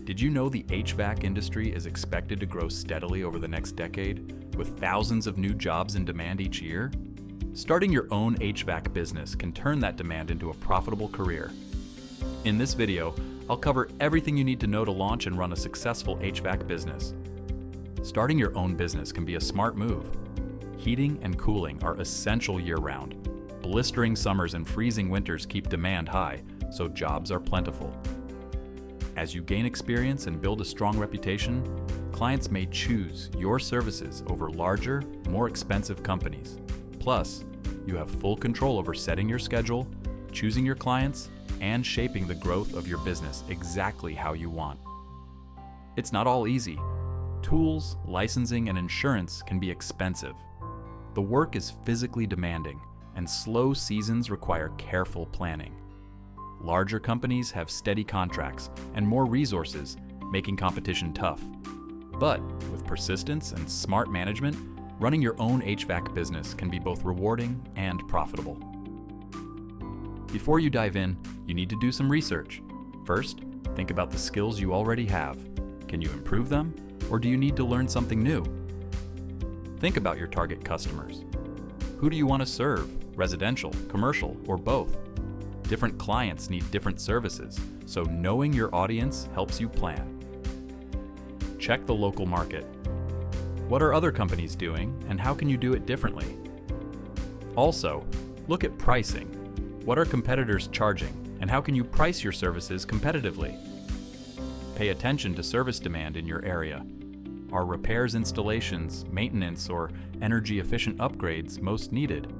Did you know the HVAC industry is expected to grow steadily over the next decade, with thousands of new jobs in demand each year? Starting your own HVAC business can turn that demand into a profitable career. In this video, I'll cover everything you need to know to launch and run a successful HVAC business. Starting your own business can be a smart move. Heating and cooling are essential year-round. Blistering summers and freezing winters keep demand high, so jobs are plentiful. As you gain experience and build a strong reputation, clients may choose your services over larger, more expensive companies. Plus, you have full control over setting your schedule, choosing your clients, and shaping the growth of your business exactly how you want. It's not all easy. Tools, licensing, and insurance can be expensive. The work is physically demanding, and slow seasons require careful planning. Larger companies have steady contracts and more resources, making competition tough. But with persistence and smart management, running your own HVAC business can be both rewarding and profitable. Before you dive in, you need to do some research. First, think about the skills you already have. Can you improve them, or do you need to learn something new? Think about your target customers. Who do you want to serve? Residential, commercial, or both? Different clients need different services, so knowing your audience helps you plan. Check the local market. What are other companies doing, and how can you do it differently? Also, look at pricing. What are competitors charging, and how can you price your services competitively? Pay attention to service demand in your area. Are repairs, installations, maintenance, or energy-efficient upgrades most needed?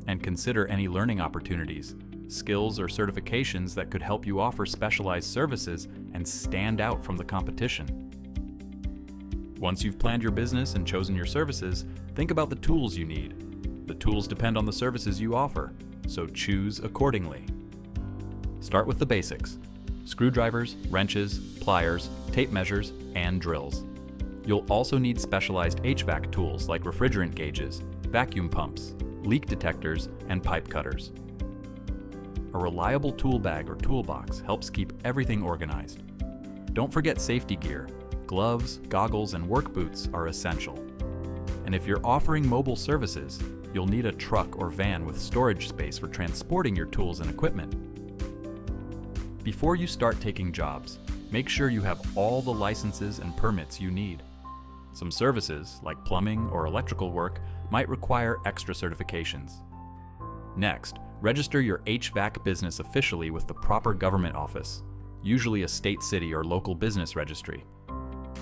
And consider any learning opportunities, skills, or certifications that could help you offer specialized services and stand out from the competition. Once you've planned your business and chosen your services, think about the tools you need. The tools depend on the services you offer, so choose accordingly. Start with the basics: screwdrivers, wrenches, pliers, tape measures, and drills. You'll also need specialized HVAC tools like refrigerant gauges, vacuum pumps, leak detectors, and pipe cutters. A reliable tool bag or toolbox helps keep everything organized. Don't forget safety gear. Gloves, goggles, and work boots are essential. And if you're offering mobile services, you'll need a truck or van with storage space for transporting your tools and equipment. Before you start taking jobs, make sure you have all the licenses and permits you need. Some services, like plumbing or electrical work, might require extra certifications. Next, register your HVAC business officially with the proper government office, usually a state, city, or local business registry.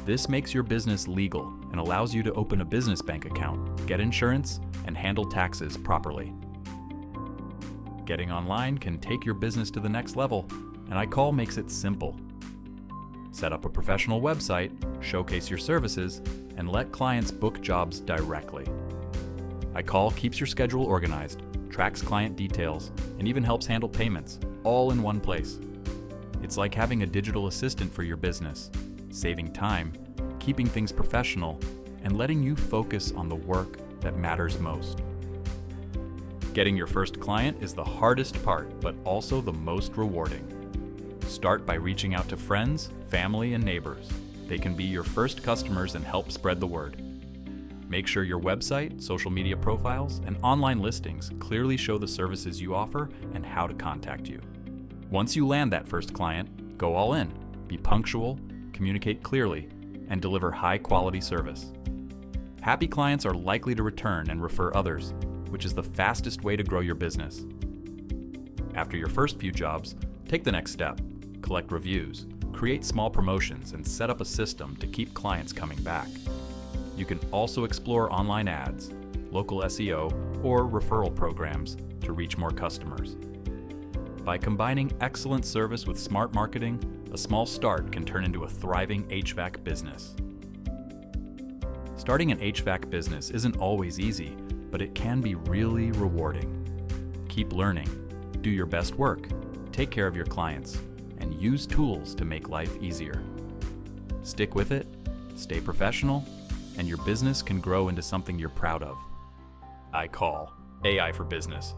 This makes your business legal and allows you to open a business bank account, get insurance, and handle taxes properly. Getting online can take your business to the next level, and IKOL makes it simple. Set up a professional website, showcase your services, and let clients book jobs directly. IKOL keeps your schedule organized, tracks client details, and even helps handle payments, all in one place. It's like having a digital assistant for your business, saving time, keeping things professional, and letting you focus on the work that matters most. Getting your first client is the hardest part, but also the most rewarding. Start by reaching out to friends, family, and neighbors. They can be your first customers and help spread the word. Make sure your website, social media profiles, and online listings clearly show the services you offer and how to contact you. Once you land that first client, go all in. Be punctual, communicate clearly, and deliver high-quality service. Happy clients are likely to return and refer others, which is the fastest way to grow your business. After your first few jobs, take the next step. Collect reviews, create small promotions, and set up a system to keep clients coming back. You can also explore online ads, local SEO, or referral programs to reach more customers. By combining excellent service with smart marketing, a small start can turn into a thriving HVAC business. Starting an HVAC business isn't always easy, but it can be really rewarding. Keep learning, do your best work, take care of your clients, and use tools to make life easier. Stick with it, stay professional, and your business can grow into something you're proud of. IKOL, AI for Business.